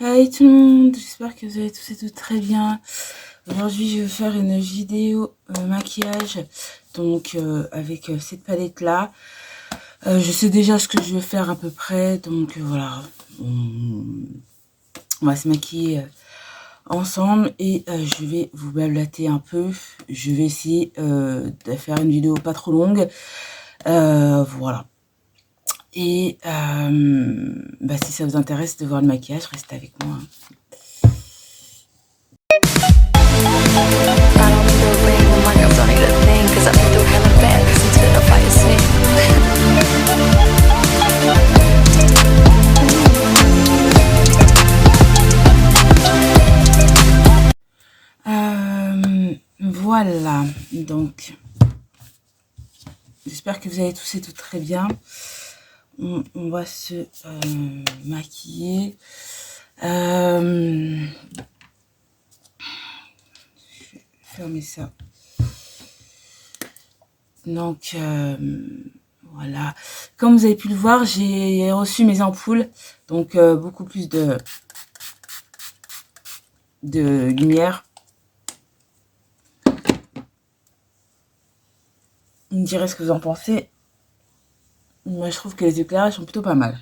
Hey tout le monde, j'espère que vous allez tous et toutes très bien. Aujourd'hui, je vais faire une vidéo maquillage, donc avec cette palette-là. Je sais déjà ce que je vais faire à peu près, donc voilà. On va se maquiller ensemble et je vais vous blablater un peu. Je vais essayer de faire une vidéo pas trop longue. Voilà. Et si ça vous intéresse de voir le maquillage, restez avec moi. Voilà, donc j'espère que vous allez tous et toutes très bien. On va se maquiller. Je vais fermer ça. Donc voilà, comme vous avez pu le voir, j'ai reçu mes ampoules, donc beaucoup plus de lumière. Vous me direz ce que vous en pensez. Moi, je trouve que les éclairages sont plutôt pas mal.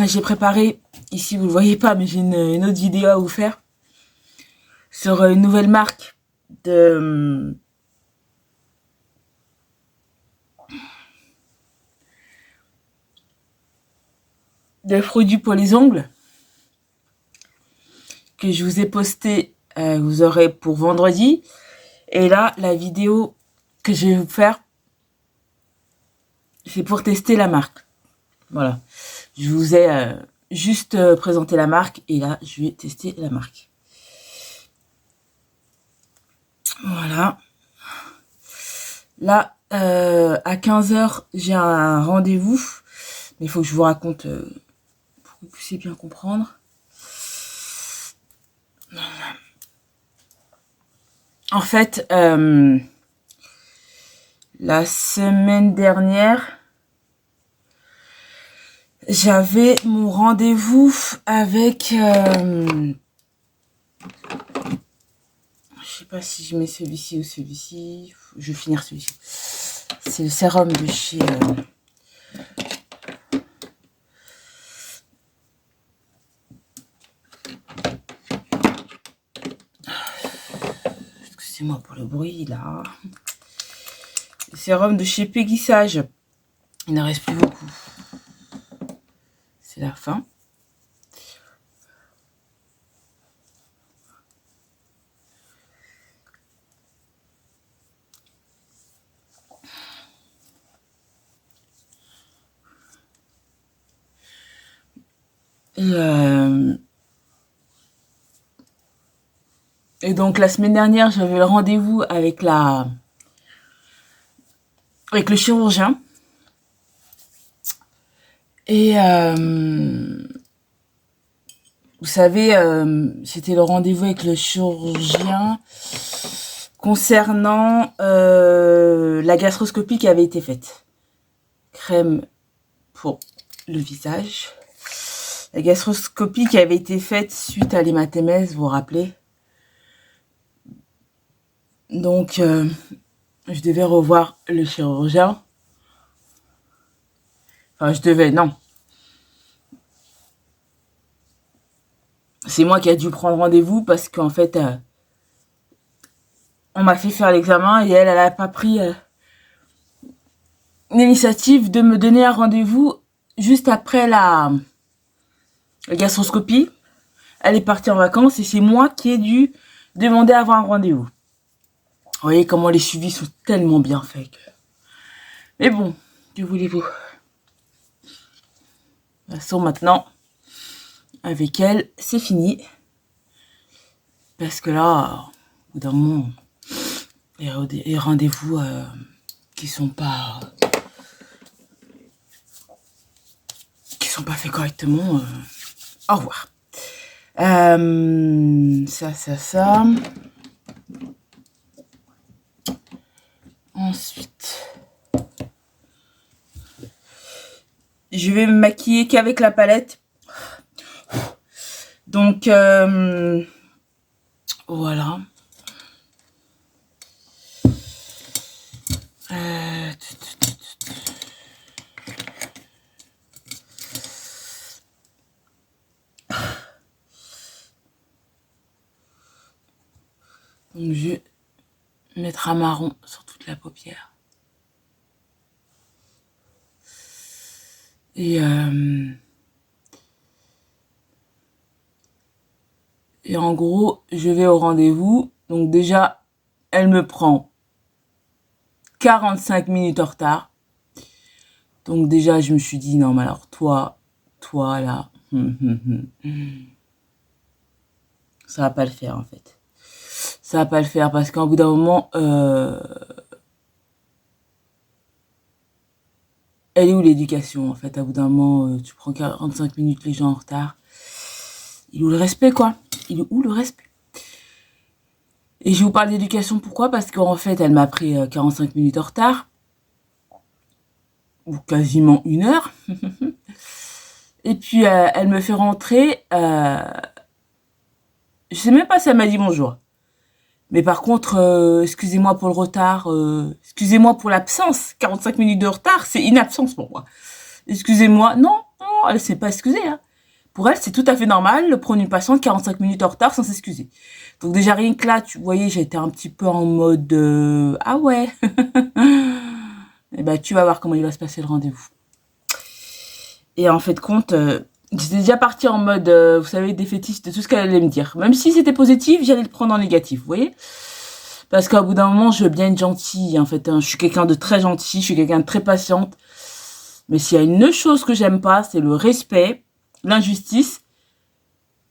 J'ai préparé, ici vous le voyez pas, mais j'ai une autre vidéo à vous faire sur une nouvelle marque de produits pour les ongles que je vous ai posté. Vous aurez pour vendredi. Et là, la vidéo que je vais vous faire, c'est pour tester la marque. Voilà. Je vous ai juste présenté la marque et là, je vais tester la marque. Voilà. Là, à 15h, j'ai un rendez-vous. Mais il faut que je vous raconte pour que vous puissiez bien comprendre. En fait, la semaine dernière, j'avais mon rendez-vous avec... je sais pas si je mets celui-ci ou celui-ci. Je vais finir celui-ci. C'est le sérum de chez... Excusez-moi pour le bruit, là. Le sérum de chez Peggy Sage. Il n'en reste plus beaucoup. C'est la fin. Et donc la semaine dernière, j'avais le rendez-vous avec le chirurgien. Et vous savez, c'était le rendez-vous avec le chirurgien concernant la gastroscopie qui avait été faite. Crème pour le visage. La gastroscopie qui avait été faite suite à l'hématémèse, vous vous rappelez. Donc, je devais revoir le chirurgien. Enfin, non. C'est moi qui ai dû prendre rendez-vous parce qu'en fait, on m'a fait faire l'examen et elle n'a pas pris l'initiative de me donner un rendez-vous juste après la gastroscopie. Elle est partie en vacances et c'est moi qui ai dû demander à avoir un rendez-vous. Vous voyez comment les suivis sont tellement bien faits. Mais bon, que voulez-vous? De toute façon, maintenant, avec elle, c'est fini. Parce que là, au bout d'un moment, les rendez-vous qui sont pas faits correctement, au revoir. Ça. Ensuite, je vais me maquiller qu'avec la palette. Donc, voilà. Donc, je vais mettre un marron sur toute la paupière. Et en gros, je vais au rendez-vous. Donc déjà, elle me prend 45 minutes en retard. Donc déjà, je me suis dit, non, mais alors toi là, ça va pas le faire en fait. Ça va pas le faire parce qu'au bout d'un moment, elle est où l'éducation en fait? À bout d'un moment, tu prends 45 minutes les gens en retard. Il est où le respect quoi? Il est où le respect? Et je vous parle d'éducation pourquoi? Parce qu'en fait, elle m'a pris 45 minutes en retard. Ou quasiment 1 heure. Et puis, elle me fait rentrer. Je sais même pas si elle m'a dit bonjour. Mais par contre, excusez-moi pour le retard. Excusez-moi pour l'absence. 45 minutes de retard, c'est une absence pour moi. Excusez-moi. Non, non, elle s'est pas excusée. Hein. Pour elle, c'est tout à fait normal de prendre une patiente 45 minutes en retard sans s'excuser. Donc déjà, rien que là, tu voyais, j'étais un petit peu en mode... ah ouais. Et ben, tu vas voir comment il va se passer le rendez-vous. Et en fait, compte, j'étais déjà partie en mode, vous savez, défaitiste de tout ce qu'elle allait me dire. Même si c'était positif, j'allais le prendre en négatif, vous voyez? Parce qu'au bout d'un moment, je veux bien être gentille, en fait. Hein. Je suis quelqu'un de très gentil, je suis quelqu'un de très patiente. Mais s'il y a une chose que j'aime pas, c'est le respect, l'injustice,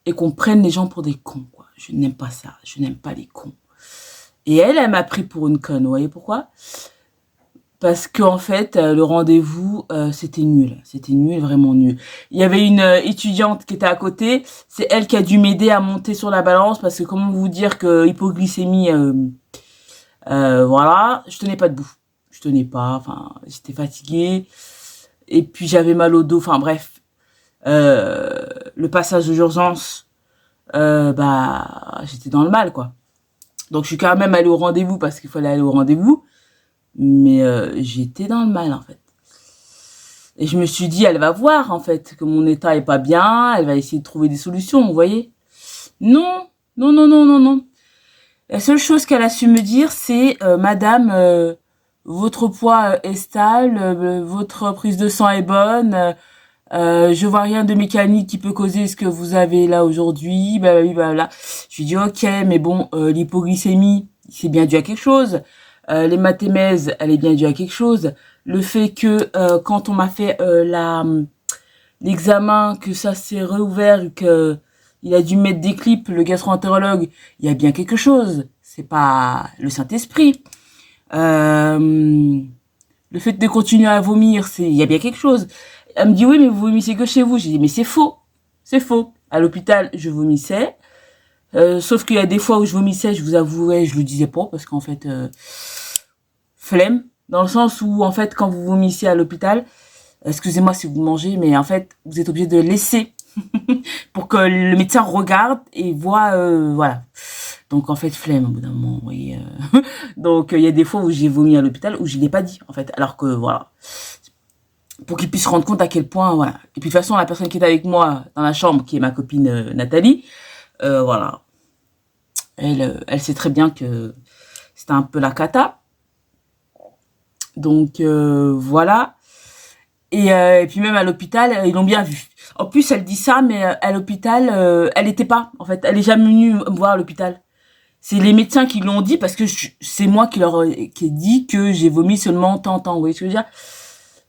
et qu'on prenne les gens pour des cons, quoi. Je n'aime pas ça, je n'aime pas les cons. Et elle m'a pris pour une conne, vous voyez pourquoi? Parce qu'en fait, le rendez-vous, c'était nul, vraiment nul. Il y avait une étudiante qui était à côté, c'est elle qui a dû m'aider à monter sur la balance, parce que comment vous dire que hypoglycémie, voilà, je tenais pas debout. Je tenais pas, enfin, j'étais fatiguée, et puis j'avais mal au dos, enfin bref. Le passage d'urgence, bah, j'étais dans le mal, quoi. Donc je suis quand même allée au rendez-vous, parce qu'il fallait aller au rendez-vous. Mais j'étais dans le mal en fait. Et je me suis dit, elle va voir en fait que mon état est pas bien, elle va essayer de trouver des solutions, vous voyez. Non, non, non, non, non, non. La seule chose qu'elle a su me dire, c'est Madame, votre poids est stable, votre prise de sang est bonne, je vois rien de mécanique qui peut causer ce que vous avez là aujourd'hui, bah oui, bah là. Je lui dis ok, mais bon, l'hypoglycémie, c'est bien dû à quelque chose. L'hématémèse, elle est bien due à quelque chose. Le fait que quand on m'a fait l'examen, que ça s'est réouvert, que il a dû mettre des clips, le gastro-entérologue, il y a bien quelque chose. C'est pas le Saint-Esprit. Le fait de continuer à vomir, il y a bien quelque chose. Elle me dit oui, mais vous vomissez que chez vous. J'ai dit mais c'est faux, c'est faux. À l'hôpital, je vomissais. Sauf qu'il y a des fois où je vomissais, je vous avouerai, je le disais pas parce qu'en fait, flemme, dans le sens où en fait, quand vous vomissez à l'hôpital, excusez-moi si vous mangez, mais en fait, vous êtes obligé de laisser pour que le médecin regarde et voit, voilà. Donc en fait, flemme au bout d'un moment, vous voyez. Donc il y a des fois où j'ai vomi à l'hôpital où je l'ai pas dit en fait, alors que voilà, pour qu'il puisse se rendre compte à quel point, voilà. Et puis de toute façon, la personne qui est avec moi dans la chambre, qui est ma copine Nathalie, voilà. Elle sait très bien que c'était un peu la cata. Donc voilà. Et puis même à l'hôpital, ils l'ont bien vu. En plus, elle dit ça, mais à l'hôpital, elle était pas. En fait, elle est jamais venue me voir à l'hôpital. C'est les médecins qui l'ont dit parce que c'est moi qui leur ai dit que j'ai vomi seulement tant. Vous voyez ce que je veux dire?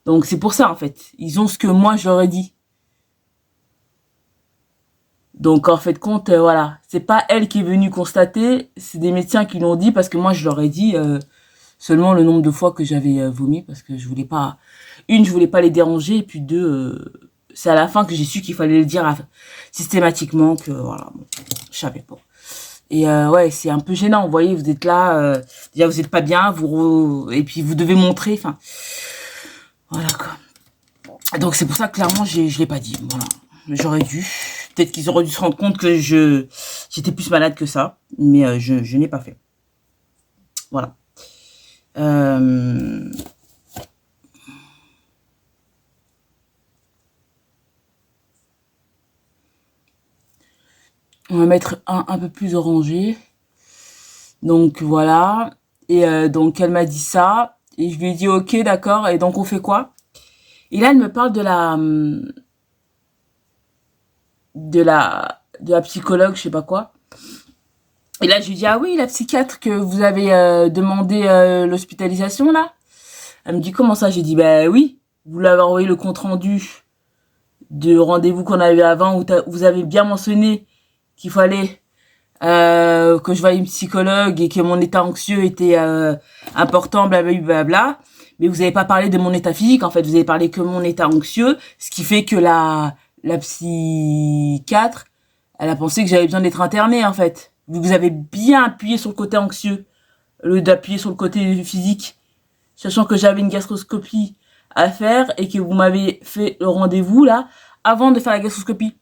Donc c'est pour ça en fait. Ils ont ce que moi je leur ai dit. Donc en fait compte, voilà, c'est pas elle qui est venue constater, c'est des médecins qui l'ont dit parce que moi je leur ai dit seulement le nombre de fois que j'avais vomi parce que je voulais pas, je voulais pas les déranger et puis deux, c'est à la fin que j'ai su qu'il fallait le dire systématiquement que voilà, bon, je savais pas. Et ouais, c'est un peu gênant, vous voyez, vous êtes là, déjà vous êtes pas bien, et puis vous devez montrer, enfin, voilà quoi. Donc c'est pour ça que clairement je l'ai pas dit, voilà. J'aurais dû, peut-être qu'ils auraient dû se rendre compte que j'étais plus malade que ça, mais je n'ai pas fait. Voilà. On va mettre un peu plus orangé. Donc voilà. Et donc elle m'a dit ça. Et je lui ai dit ok, d'accord. Et donc on fait quoi? Et là elle me parle de la psychologue, je sais pas quoi. Et là je lui dis ah oui, la psychiatre que vous avez demandé l'hospitalisation là. Elle me dit comment ça? J'ai dit bah oui, vous l'avez envoyé le compte rendu de rendez-vous qu'on avait avant où vous avez bien mentionné qu'il fallait que je voie une psychologue et que mon état anxieux était important, blablabla. Mais vous n'avez pas parlé de mon état physique, en fait. Vous avez parlé que mon état anxieux, ce qui fait que la psychiatre, elle a pensé que j'avais besoin d'être internée, en fait. Vous avez bien appuyé sur le côté anxieux, au lieu d'appuyer sur le côté physique, sachant que j'avais une gastroscopie à faire et que vous m'avez fait le rendez-vous, là, avant de faire la gastroscopie.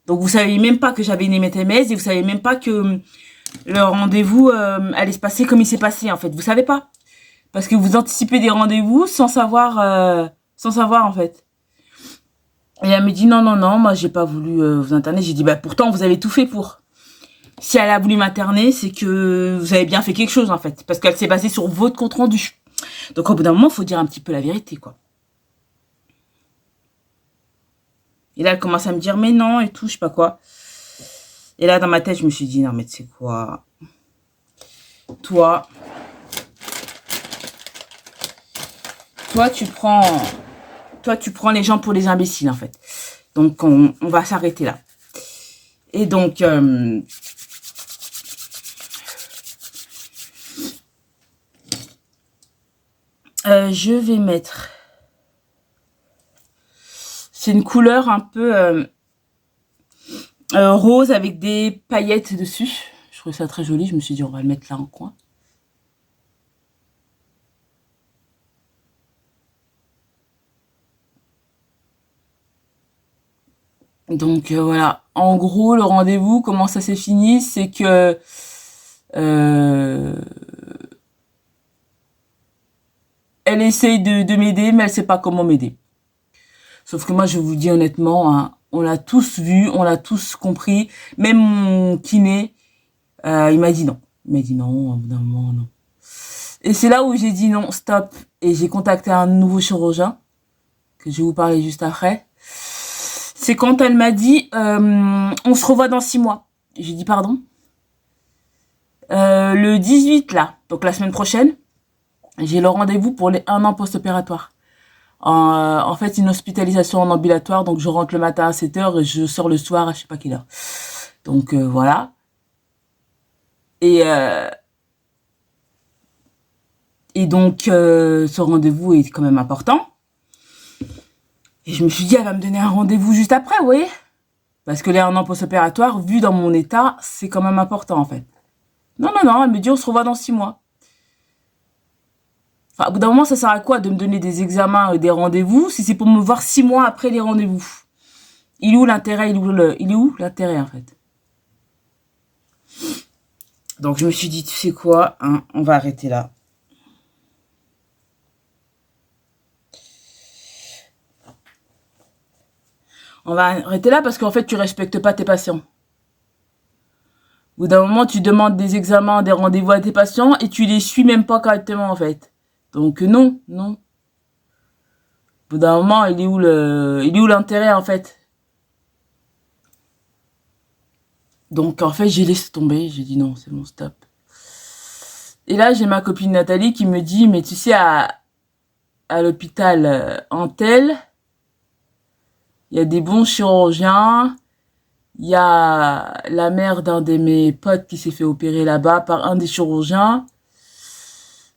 Donc vous savez même pas que j'avais une hématémèse et vous savez même pas que le rendez-vous allait se passer comme il s'est passé en fait. Vous savez pas parce que vous anticipez des rendez-vous sans savoir en fait. Et elle me dit non, moi j'ai pas voulu vous interner. J'ai dit bah pourtant vous avez tout fait pour. Si elle a voulu m'interner, c'est que vous avez bien fait quelque chose en fait, parce qu'elle s'est basée sur votre compte rendu. Donc au bout d'un moment, faut dire un petit peu la vérité quoi. Et là, elle commence à me dire mais non et tout, je sais pas quoi. Et là, dans ma tête, je me suis dit non mais tu sais quoi, toi tu prends les gens pour les imbéciles en fait. Donc on va s'arrêter là. Et donc je vais mettre, c'est une couleur un peu rose avec des paillettes dessus. Je trouvais ça très joli, je me suis dit on va le mettre là en coin. Donc voilà, en gros le rendez-vous, comment ça s'est fini, c'est que elle essaye de m'aider, mais elle sait pas comment m'aider. Sauf que moi je vous dis honnêtement, hein, on l'a tous vu, on l'a tous compris, même mon kiné, il m'a dit non. Il m'a dit non, au bout d'un moment, non. Et c'est là où j'ai dit non, stop, et j'ai contacté un nouveau chirurgien, que je vais vous parler juste après. C'est quand elle m'a dit on se revoit dans 6 mois. J'ai dit pardon. Le 18 là, donc la semaine prochaine, j'ai le rendez-vous pour les 1 an post-opératoire. En fait, une hospitalisation en ambulatoire, donc je rentre le matin à 7h et je sors le soir à je sais pas quelle heure. Donc voilà. Et donc ce rendez-vous est quand même important. Et je me suis dit, elle va me donner un rendez-vous juste après, vous voyez. Parce que les 1 an post-opératoire, vu dans mon état, c'est quand même important, en fait. Non, elle me dit, on se revoit dans 6 mois. Enfin, au bout d'un moment, ça sert à quoi de me donner des examens, des rendez-vous, si c'est pour me voir 6 mois après les rendez-vous? Il est où l'intérêt? Il est où l'intérêt, en fait? Donc, je me suis dit, tu sais quoi, hein, on va arrêter là. On va arrêter là parce qu'en fait, tu respectes pas tes patients. Au bout d'un moment, tu demandes des examens, des rendez-vous à tes patients et tu les suis même pas correctement, en fait. Donc, non. Au bout d'un moment, il est où l'intérêt, en fait? Donc, en fait, j'ai laissé tomber. J'ai dit non, c'est bon, stop. Et là, j'ai ma copine Nathalie qui me dit, mais tu sais, à l'hôpital Antel, il y a des bons chirurgiens. Il y a la mère d'un de mes potes qui s'est fait opérer là-bas par un des chirurgiens.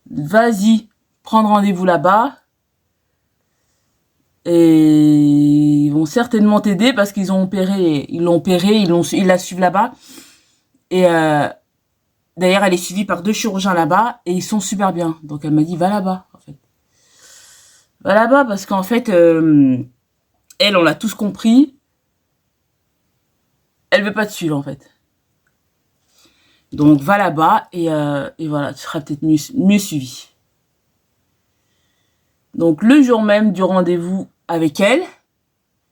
Vas-y, prendre rendez-vous là-bas. Et ils vont certainement t'aider parce qu'ils l'ont opéré, ils la suivent là-bas. Et D'ailleurs, elle est suivie par 2 chirurgiens là-bas et ils sont super bien. Donc elle m'a dit, va là-bas, en fait. Va là-bas parce qu'en fait, elle, on l'a tous compris. Elle veut pas te suivre, en fait. Donc va là-bas et voilà, tu seras peut-être mieux suivi. Donc le jour même du rendez-vous avec elle,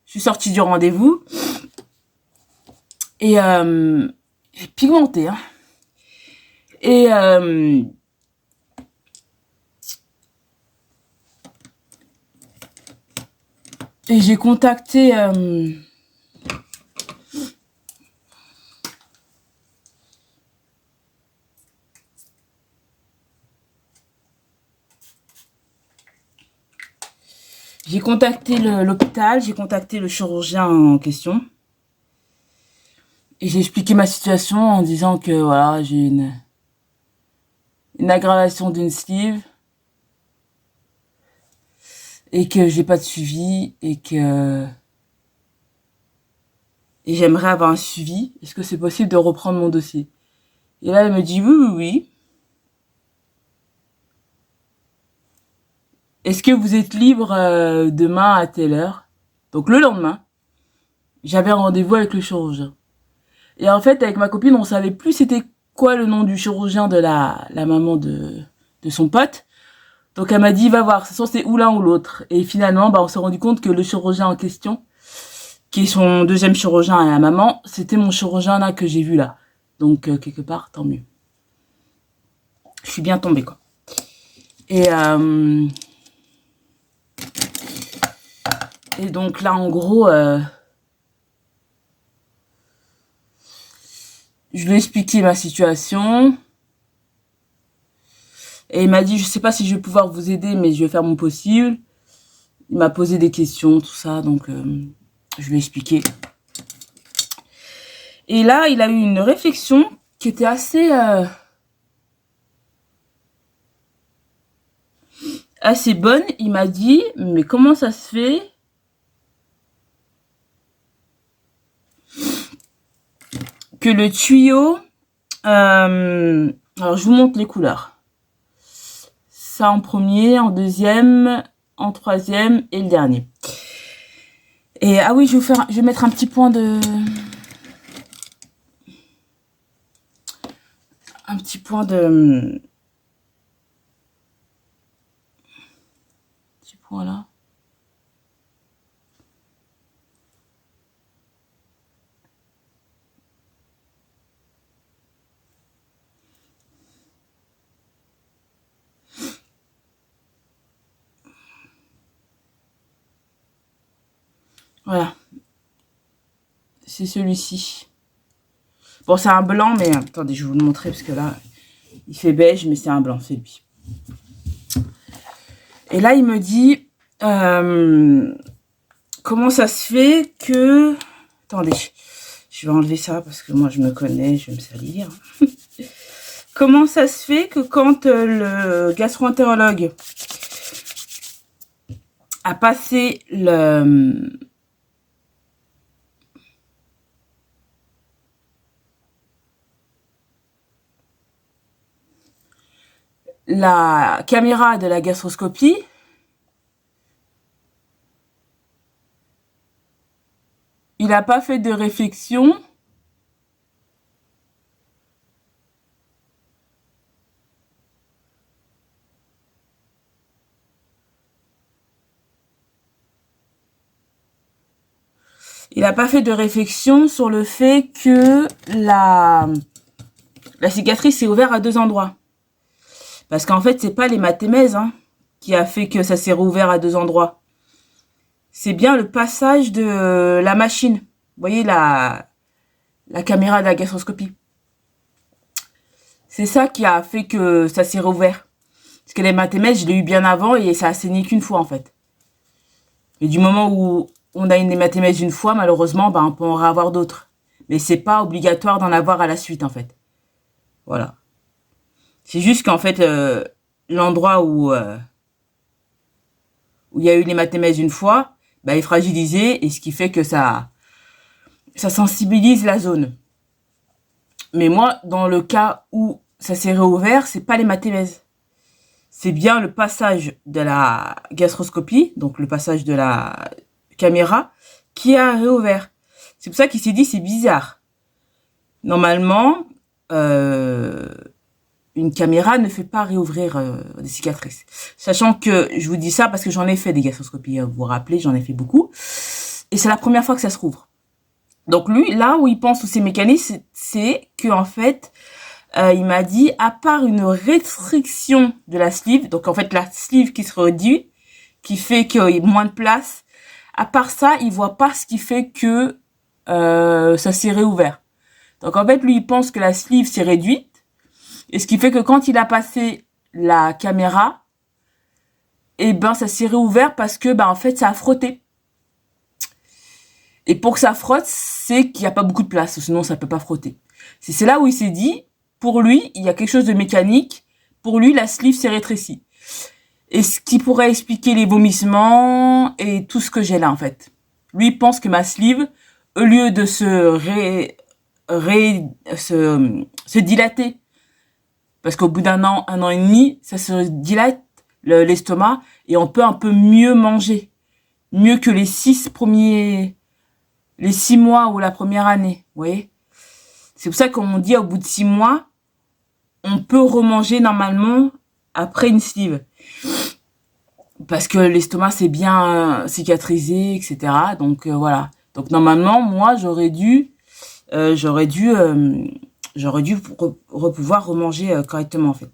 je suis sortie du rendez-vous et pigmentée, hein. Et j'ai contacté l'hôpital, j'ai contacté le chirurgien en question. Et j'ai expliqué ma situation en disant que voilà, j'ai une aggravation d'une sleeve et que j'ai pas de suivi et j'aimerais avoir un suivi. Est-ce que c'est possible de reprendre mon dossier? Et là, elle me dit oui, oui, oui. Est-ce que vous êtes libre demain à telle heure? Donc le lendemain, j'avais un rendez-vous avec le chirurgien. Et en fait, avec ma copine, on savait plus c'était quoi le nom du chirurgien de la maman de son pote. Donc elle m'a dit, va voir, c'est ou l'un ou l'autre. Et finalement, on s'est rendu compte que le chirurgien en question, qui est son deuxième chirurgien à la maman, c'était mon chirurgien là que j'ai vu là. Donc quelque part, tant mieux. Je suis bien tombée, quoi. Et donc là, en gros, je lui ai expliqué ma situation. Et il m'a dit, je sais pas si je vais pouvoir vous aider, mais je vais faire mon possible. Il m'a posé des questions, tout ça, donc je lui ai expliqué. Et là, il a eu une réflexion qui était assez bonne. Il m'a dit, mais comment ça se fait que le tuyau... alors, je vous montre les couleurs. Ça en premier, en deuxième, en troisième et le dernier. Et ah oui, je vais mettre un petit point de... petit point là. Voilà. C'est celui-ci. Bon, c'est un blanc, mais attendez, je vais vous le montrer parce que là, il fait beige, mais c'est un blanc, c'est lui. Et là, il me dit, comment ça se fait que... Attendez, je vais enlever ça parce que moi, je me connais, je vais me salir. Comment ça se fait que quand le gastro-entérologue a passé la caméra de la gastroscopie, il n'a pas fait de réflexion sur le fait que la cicatrice s'est ouverte à 2 endroits. Parce qu'en fait, c'est pas l'hématémèse qui a fait que ça s'est rouvert à 2 endroits. C'est bien le passage de la machine. Vous voyez la caméra de la gastroscopie. C'est ça qui a fait que ça s'est rouvert. Parce que l'hématémèse, je l'ai eu bien avant et ça a saigné qu'une fois en fait. Et du moment où on a une hématémèse une fois, malheureusement, on peut en avoir d'autres. Mais c'est pas obligatoire d'en avoir à la suite en fait. Voilà. C'est juste qu'en fait, l'endroit où il y a eu l'hématémèse une fois, est fragilisé et ce qui fait que ça sensibilise la zone. Mais moi, dans le cas où ça s'est réouvert, c'est pas l'hématémèse. C'est bien le passage de la gastroscopie, donc le passage de la caméra, qui a réouvert. C'est pour ça qu'il s'est dit, c'est bizarre. Normalement, une caméra ne fait pas réouvrir des cicatrices. Sachant que, je vous dis ça parce que j'en ai fait des gastroscopies, vous vous rappelez, j'en ai fait beaucoup. Et c'est la première fois que ça se rouvre. Donc lui, là où il pense tous ces mécanismes, c'est que en fait, il m'a dit, à part une restriction de la sleeve, donc en fait la sleeve qui se réduit, qui fait qu'il y a moins de place, à part ça, il voit pas ce qui fait que ça s'est réouvert. Donc en fait, lui, il pense que la sleeve s'est réduite, et ce qui fait que quand il a passé la caméra, eh ben ça s'est réouvert parce que en fait ça a frotté. Et pour que ça frotte, c'est qu'il n'y a pas beaucoup de place, sinon ça peut pas frotter. C'est là où il s'est dit, pour lui, il y a quelque chose de mécanique. Pour lui, la sleeve s'est rétrécie. Et ce qui pourrait expliquer les vomissements et tout ce que j'ai là, en fait. Lui, il pense que ma sleeve, au lieu de se dilater, parce qu'au bout d'un an et demi, ça se dilate l'estomac et on peut un peu mieux manger. Mieux que les 6 mois ou la première année, vous voyez. C'est pour ça qu'on dit au bout de 6 mois, on peut remanger normalement après une sleeve. Parce que l'estomac c'est bien cicatrisé, etc. Donc voilà. Donc normalement, moi j'aurais dû pouvoir remanger correctement en fait.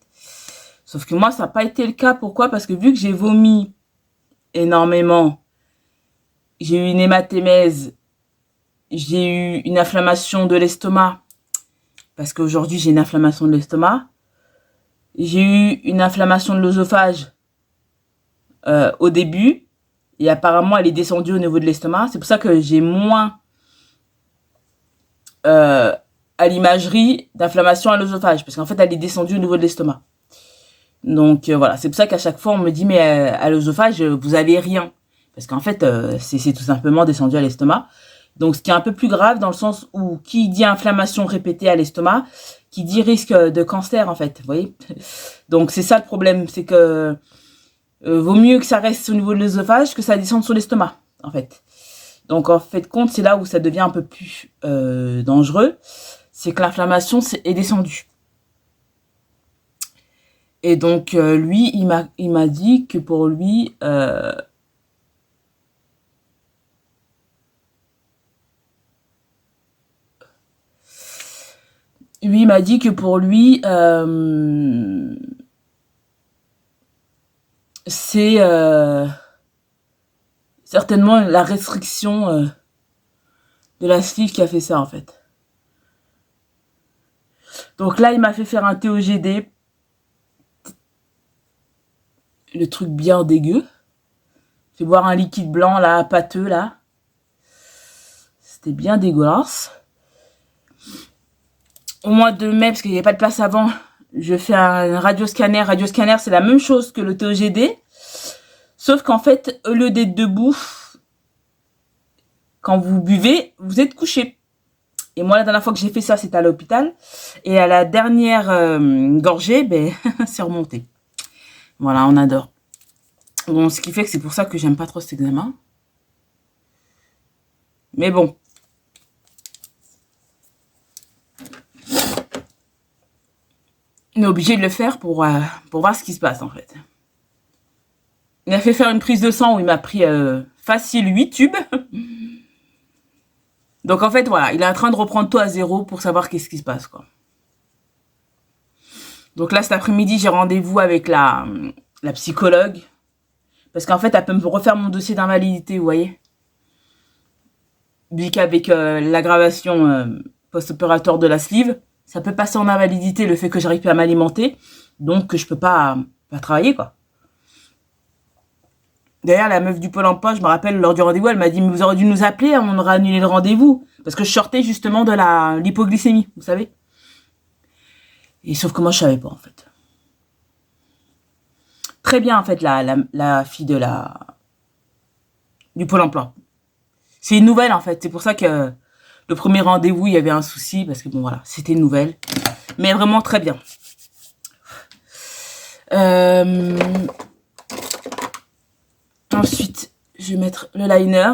Sauf que moi ça n'a pas été le cas. Pourquoi? Parce que vu que j'ai vomi énormément, j'ai eu une hématémèse, j'ai eu une inflammation de l'estomac. Parce qu'aujourd'hui j'ai une inflammation de l'estomac. J'ai eu une inflammation de l'œsophage au début. Et apparemment elle est descendue au niveau de l'estomac. C'est pour ça que j'ai moins à l'imagerie d'inflammation à l'œsophage, parce qu'en fait elle est descendue au niveau de l'estomac. Donc voilà, c'est pour ça qu'à chaque fois on me dit mais à l'œsophage vous avez rien, parce qu'en fait c'est tout simplement descendu à l'estomac. Donc ce qui est un peu plus grave dans le sens où qui dit inflammation répétée à l'estomac, qui dit risque de cancer en fait, vous voyez. Donc c'est ça le problème, c'est que vaut mieux que ça reste au niveau de l'œsophage que ça descende sur l'estomac en fait. Donc en fait compte, c'est là où ça devient un peu plus dangereux, c'est que l'inflammation est descendue. Et donc lui, il m'a dit que pour lui il m'a dit que pour lui c'est certainement la restriction de la sleeve qui a fait ça en fait. Donc là, il m'a fait faire un TOGD. Le truc bien dégueu. Fait boire un liquide blanc là, pâteux là. C'était bien dégueulasse. Au mois de mai, parce qu'il n'y avait pas de place avant, je fais un radioscanner. Radioscanner, c'est la même chose que le TOGD. Sauf qu'en fait, au lieu d'être debout, quand vous buvez, vous êtes couché. Et moi, la dernière fois que j'ai fait ça, c'était à l'hôpital. Et à la dernière gorgée, c'est remonté. Voilà, on adore. Bon, ce qui fait que c'est pour ça que j'aime pas trop cet examen. Mais bon. On est obligé de le faire pour voir ce qui se passe, en fait. Il m'a fait faire une prise de sang où il m'a pris facile 8 tubes. Donc, en fait, voilà, il est en train de reprendre tout à zéro pour savoir qu'est-ce qui se passe, quoi. Donc là, cet après-midi, j'ai rendez-vous avec la psychologue. Parce qu'en fait, elle peut me refaire mon dossier d'invalidité, vous voyez. Vu qu'avec l'aggravation post-opératoire de la sleeve, ça peut passer en invalidité le fait que j'arrive plus à m'alimenter. Donc, que je peux pas travailler, quoi. D'ailleurs, la meuf du Pôle emploi, je me rappelle, lors du rendez-vous, elle m'a dit, mais vous aurez dû nous appeler, on aurait annulé le rendez-vous. Parce que je sortais justement de l'hypoglycémie, vous savez. Et sauf que moi, je savais pas, en fait. Très bien, en fait, la fille du Pôle emploi. C'est une nouvelle, en fait. C'est pour ça que le premier rendez-vous, il y avait un souci. Parce que, bon, voilà, c'était une nouvelle. Mais vraiment très bien. Ensuite, je vais mettre le liner.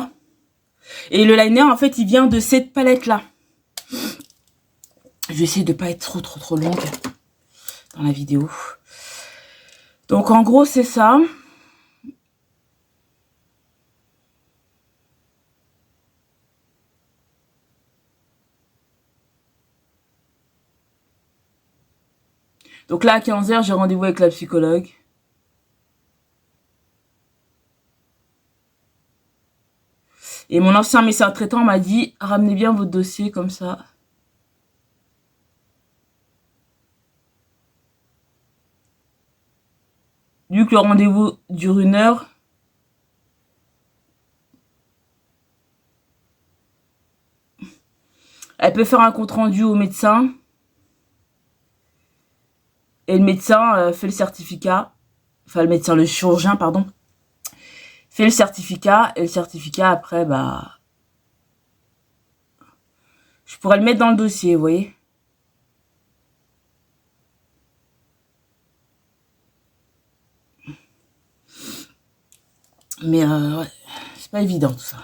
Et le liner, en fait, il vient de cette palette-là. Je vais essayer de ne pas être trop longue dans la vidéo. Donc, en gros, c'est ça. Donc là, à 15 h, j'ai rendez-vous avec la psychologue. Et mon ancien médecin traitant m'a dit, ramenez bien votre dossier comme ça. Vu que le rendez-vous dure 1 heure, elle peut faire un compte rendu au médecin. Et le médecin fait le certificat. Enfin, le chirurgien, pardon. Fait le certificat. Et le certificat, après, bah... je pourrais le mettre dans le dossier, vous voyez. Mais, ouais, c'est pas évident, tout ça.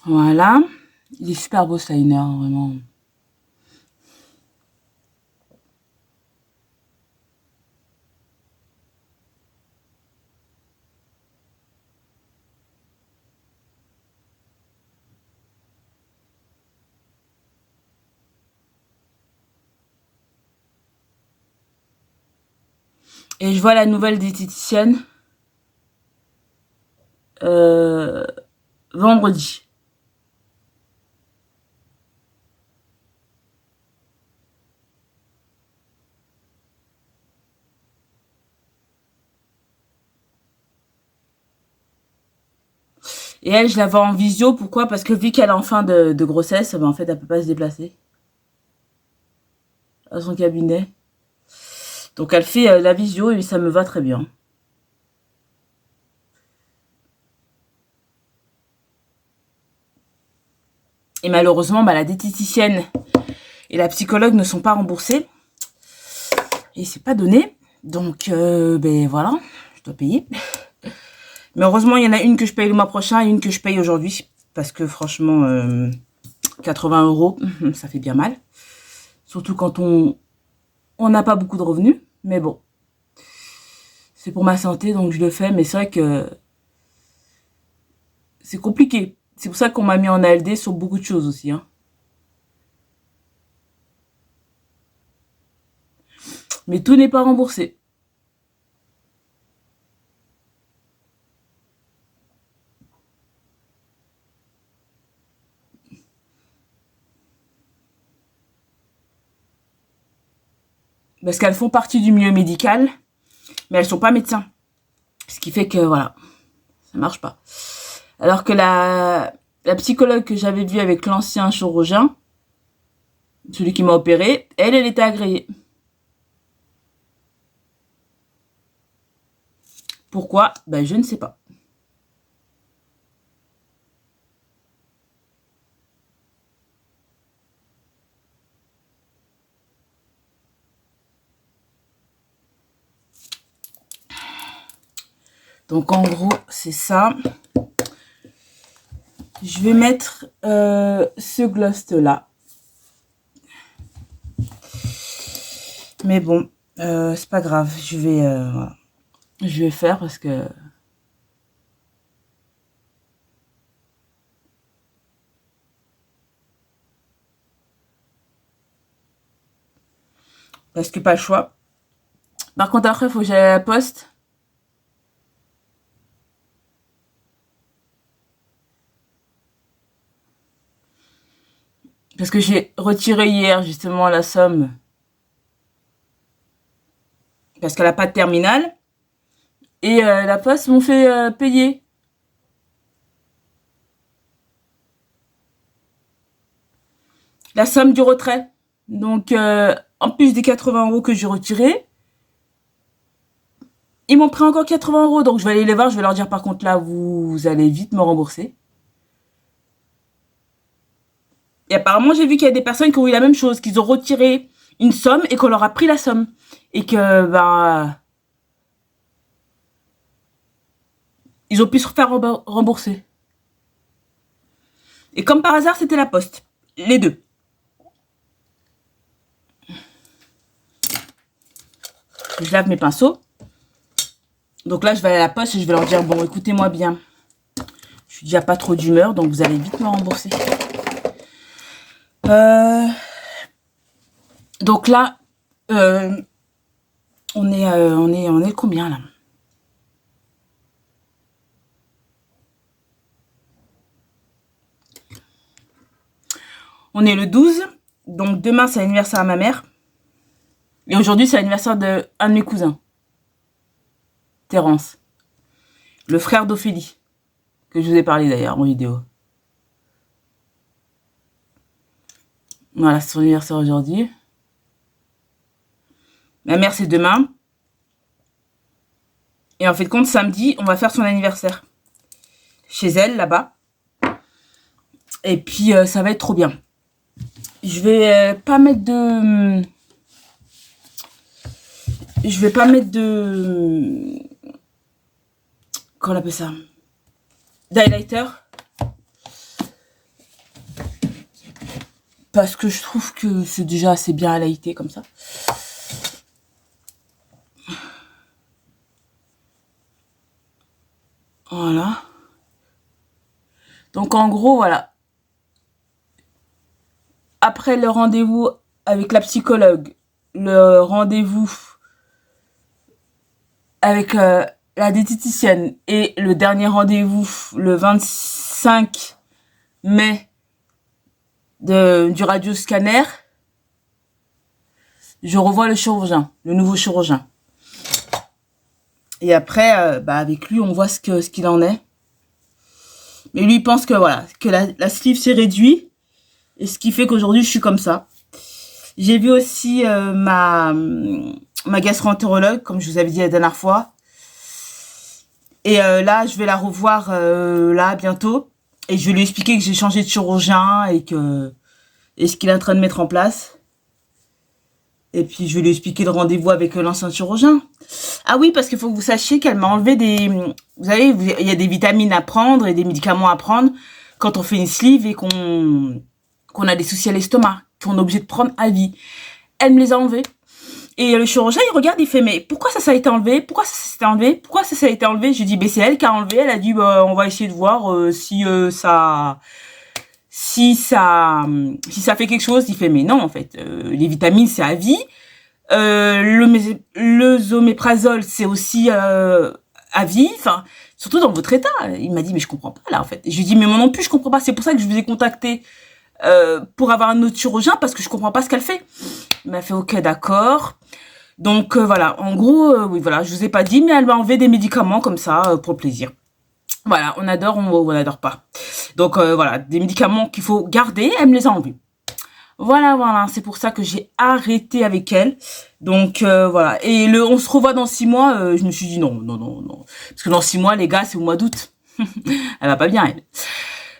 Voilà. Il est super beau, ce liner, vraiment. Et je vois la nouvelle diététicienne vendredi. Et elle, je la vois en visio. Pourquoi? Parce que vu qu'elle est en fin de grossesse, ben en fait, elle peut pas se déplacer à son cabinet. Donc, elle fait la visio et ça me va très bien. Et malheureusement, bah, la diététicienne et la psychologue ne sont pas remboursées. Et c'est pas donné. Donc, ben voilà, je dois payer. Mais heureusement, il y en a une que je paye le mois prochain et une que je paye aujourd'hui. Parce que franchement, 80 €, ça fait bien mal. Surtout quand on n'a pas beaucoup de revenus. Mais bon, c'est pour ma santé, donc je le fais. Mais c'est vrai que c'est compliqué. C'est pour ça qu'on m'a mis en ALD sur beaucoup de choses aussi. Hein. Mais tout n'est pas remboursé. Parce qu'elles font partie du milieu médical, mais elles sont pas médecins. Ce qui fait que, voilà, ça marche pas. Alors que la psychologue que j'avais vue avec l'ancien chirurgien, celui qui m'a opéré, elle était agréée. Pourquoi? Ben, je ne sais pas. Donc, en gros, c'est ça. Je vais mettre ce gloss-là. Mais bon, c'est pas grave. Voilà. Je vais faire parce que... Parce que pas le choix. Par contre, après, il faut que j'aille à la poste. Parce que j'ai retiré hier, justement, la somme. Parce qu'elle n'a pas de terminal. Et la poste m'ont fait payer. la somme du retrait. Donc, en plus des 80 € que j'ai retirés, ils m'ont pris encore 80 €. Donc, je vais aller les voir. Je vais leur dire, par contre, là, vous allez vite me rembourser. Et apparemment, j'ai vu qu'il y a des personnes qui ont eu la même chose, qu'ils ont retiré une somme et qu'on leur a pris la somme. Et que, ben, ils ont pu se faire rembourser. Et comme par hasard, c'était la poste. Les deux. Je lave mes pinceaux. Donc là, je vais aller à la poste et je vais leur dire, bon, écoutez-moi bien. Je suis déjà pas trop d'humeur, donc vous allez vite me rembourser. Donc là, on est combien là? On est le 12, donc demain c'est l'anniversaire à ma mère. Et aujourd'hui c'est l'anniversaire d'un de mes cousins, Terence, le frère d'Ophélie, que je vous ai parlé d'ailleurs en vidéo. Voilà, c'est son anniversaire aujourd'hui. Ma mère c'est demain. Et en fait compte, samedi, on va faire son anniversaire. Chez elle, là-bas. Et puis ça va être trop bien. Je vais pas mettre de... Je vais pas mettre de... Comment on appelle ça? D'highlighter. Parce que je trouve que c'est déjà assez bien highlighté comme ça. Voilà. Donc en gros, voilà. Après le rendez-vous avec la psychologue, le rendez-vous avec la diététicienne et le dernier rendez-vous le 25 mai du radioscanner, je revois le chirurgien, le nouveau chirurgien. Et après, avec lui, on voit ce qu'il en est. Mais lui, il pense que voilà, que la sleeve s'est réduite. Et ce qui fait qu'aujourd'hui, je suis comme ça. J'ai vu aussi ma gastro-entérologue, comme je vous avais dit la dernière fois. Et là, je vais la revoir là bientôt. Et je vais lui expliquer que j'ai changé de chirurgien et ce qu'il est en train de mettre en place. Et puis, je vais lui expliquer le rendez-vous avec l'ancien chirurgien. Ah oui, parce qu'il faut que vous sachiez qu'elle m'a enlevé des... Vous savez, il y a des vitamines à prendre et des médicaments à prendre quand on fait une sleeve et qu'on a des soucis à l'estomac, qu'on est obligé de prendre à vie. Elle me les a enlevés. Et le chirurgien, il regarde, il fait, mais pourquoi ça a été enlevé? Pourquoi ça s'est enlevé? Pourquoi ça a été enlevé? Je lui dis, c'est elle qui a enlevé. Elle a dit, on va essayer de voir si ça fait quelque chose. Il fait, mais non, en fait, les vitamines, c'est à vie. Le zoméprazole, c'est aussi à vie. Enfin, surtout dans votre état. Il m'a dit, mais je comprends pas, là, en fait. Et je lui dis, mais moi non plus, je comprends pas. C'est pour ça que je vous ai contacté pour avoir un autre chirurgien, parce que je comprends pas ce qu'elle fait. Il m'a fait, ok, d'accord. Donc, voilà. En gros, oui, voilà, je vous ai pas dit, mais elle m'a enlevé des médicaments comme ça, pour le plaisir. Voilà, on adore, on n'adore pas. Donc, voilà, des médicaments qu'il faut garder, elle me les a enlevés. Voilà, c'est pour ça que j'ai arrêté avec elle. Donc, voilà. Et on se revoit dans 6 mois, je me suis dit non. Parce que dans 6 mois, les gars, c'est au mois d'août. Elle va pas bien, elle.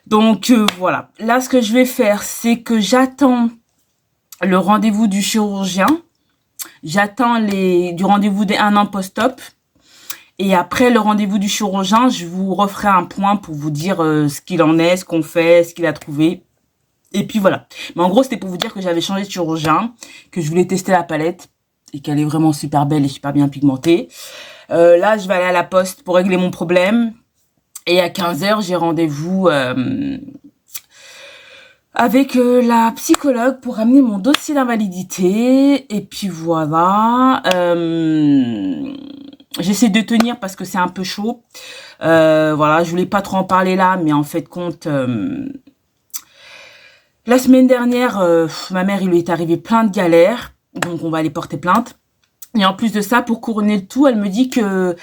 Donc, voilà. Là, ce que je vais faire, c'est que j'attends le rendez-vous du chirurgien. J'attends du rendez-vous des 1 an post-op. Et après le rendez-vous du chirurgien, je vous referai un point pour vous dire ce qu'il en est, ce qu'on fait, ce qu'il a trouvé. Et puis voilà. Mais en gros, c'était pour vous dire que j'avais changé de chirurgien, que je voulais tester la palette et qu'elle est vraiment super belle et super bien pigmentée. Là, je vais aller à la poste pour régler mon problème. Et à 15h, j'ai rendez-vous avec la psychologue pour amener mon dossier d'invalidité. Et puis voilà. J'essaie de tenir parce que c'est un peu chaud. Voilà, je voulais pas trop en parler là, mais en fait, compte... la semaine dernière, ma mère, il lui est arrivé plein de galères. Donc, on va aller porter plainte. Et en plus de ça, pour couronner le tout, elle me dit que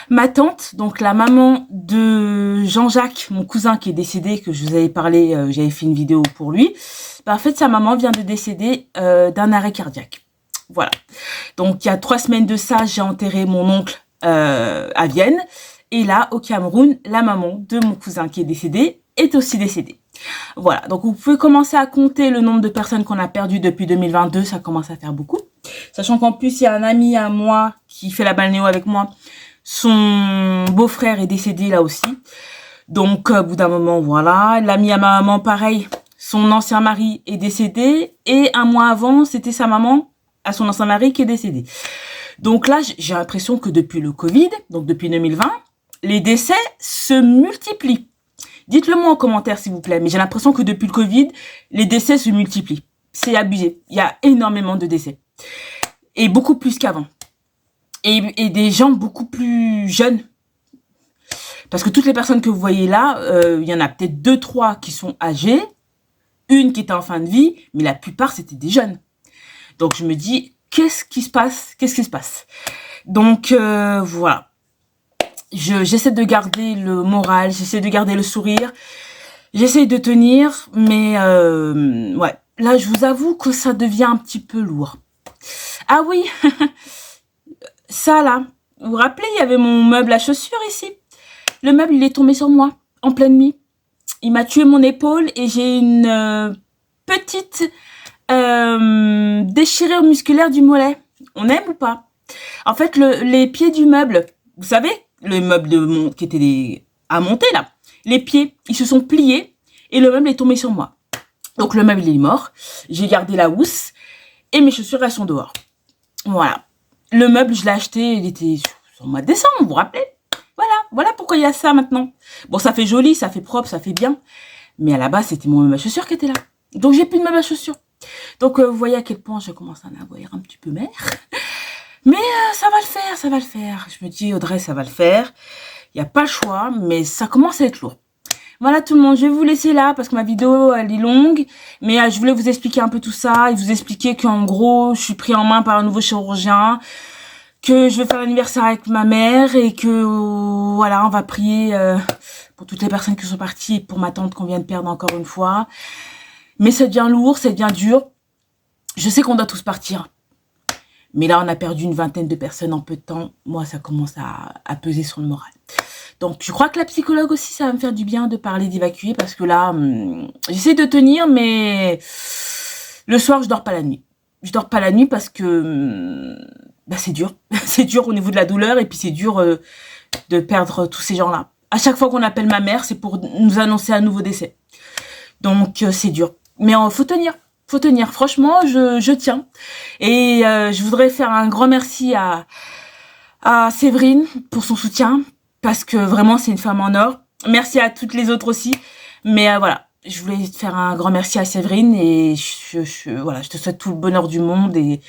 ma tante, donc la maman de Jean-Jacques, mon cousin qui est décédé, que je vous avais parlé, j'avais fait une vidéo pour lui, en fait, sa maman vient de décéder d'un arrêt cardiaque. Voilà. Donc, il y a 3 semaines de ça, j'ai enterré mon oncle à Vienne. Et là, au Cameroun, la maman de mon cousin qui est décédé est aussi décédée. Voilà, donc vous pouvez commencer à compter le nombre de personnes qu'on a perdues depuis 2022, ça commence à faire beaucoup. Sachant qu'en plus, il y a un ami à moi qui fait la balnéo avec moi, son beau-frère est décédé là aussi. Donc, au bout d'un moment, voilà. L'ami à ma maman, pareil, son ancien mari est décédé. Et un mois avant, c'était sa maman à son ancien mari qui est décédé. Donc là, j'ai l'impression que depuis le Covid, donc depuis 2020, les décès se multiplient. Dites-le moi en commentaire, s'il vous plaît. Mais j'ai l'impression que depuis le Covid, les décès se multiplient. C'est abusé. Il y a énormément de décès. Et beaucoup plus qu'avant. Et des gens beaucoup plus jeunes. Parce que toutes les personnes que vous voyez là, il y en a peut-être 2, 3 qui sont âgées. Une qui était en fin de vie. Mais la plupart, c'était des jeunes. Donc, je me dis, qu'est-ce qui se passe? Qu'est-ce qui se passe? Donc, voilà. J'essaie de garder le moral, j'essaie de garder le sourire, j'essaie de tenir, mais ouais, là je vous avoue que ça devient un petit peu lourd. Ah oui, ça là, vous vous rappelez, il y avait mon meuble à chaussures ici. Le meuble, il est tombé sur moi, en pleine nuit. Il m'a tué mon épaule et j'ai une petite déchirure musculaire du mollet. On aime ou pas? En fait, les pieds du meuble, vous savez, le meuble qui était à monter là, les pieds, ils se sont pliés et le meuble est tombé sur moi. Donc le meuble il est mort, j'ai gardé la housse et mes chaussures elles sont dehors. Voilà. Le meuble, je l'ai acheté, il était sur le mois de décembre, vous vous rappelez? Voilà pourquoi il y a ça maintenant. Bon, ça fait joli, ça fait propre, ça fait bien. Mais à la base, c'était mon meuble à chaussures qui était là. Donc j'ai plus de meuble à chaussures. Donc vous voyez à quel point je commence à en avoir un petit peu mère. Mais ça va le faire, ça va le faire. Je me dis, Audrey, ça va le faire. Il n'y a pas le choix, mais ça commence à être lourd. Voilà tout le monde, je vais vous laisser là parce que ma vidéo, elle est longue. Mais je voulais vous expliquer un peu tout ça et vous expliquer qu'en gros, je suis pris en main par un nouveau chirurgien, que je vais faire l'anniversaire avec ma mère et que, voilà, on va prier pour toutes les personnes qui sont parties et pour ma tante qu'on vient de perdre encore une fois. Mais ça devient lourd, ça devient dur. Je sais qu'on doit tous partir. Mais là, on a perdu une vingtaine de personnes en peu de temps. Moi, ça commence à peser sur le moral. Donc, je crois que la psychologue aussi, ça va me faire du bien de parler d'évacuer. Parce que là, j'essaie de tenir, mais le soir, je dors pas la nuit. Je dors pas la nuit parce que bah, c'est dur. C'est dur au niveau de la douleur. Et puis, c'est dur de perdre tous ces gens-là. À chaque fois qu'on appelle ma mère, c'est pour nous annoncer un nouveau décès. Donc, c'est dur. Mais faut tenir. Faut tenir. Franchement, je tiens. Et je voudrais faire un grand merci à Séverine pour son soutien. Parce que vraiment, c'est une femme en or. Merci à toutes les autres aussi. Mais voilà, je voulais faire un grand merci à Séverine. Et voilà, je te souhaite tout le bonheur du monde. Et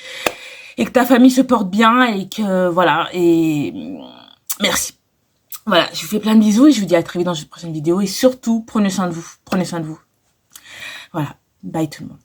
que ta famille se porte bien. Et que, voilà. Et merci. Voilà, je vous fais plein de bisous. Et je vous dis à très vite dans une prochaine vidéo. Et surtout, prenez soin de vous. Prenez soin de vous. Voilà. Bye tout le monde.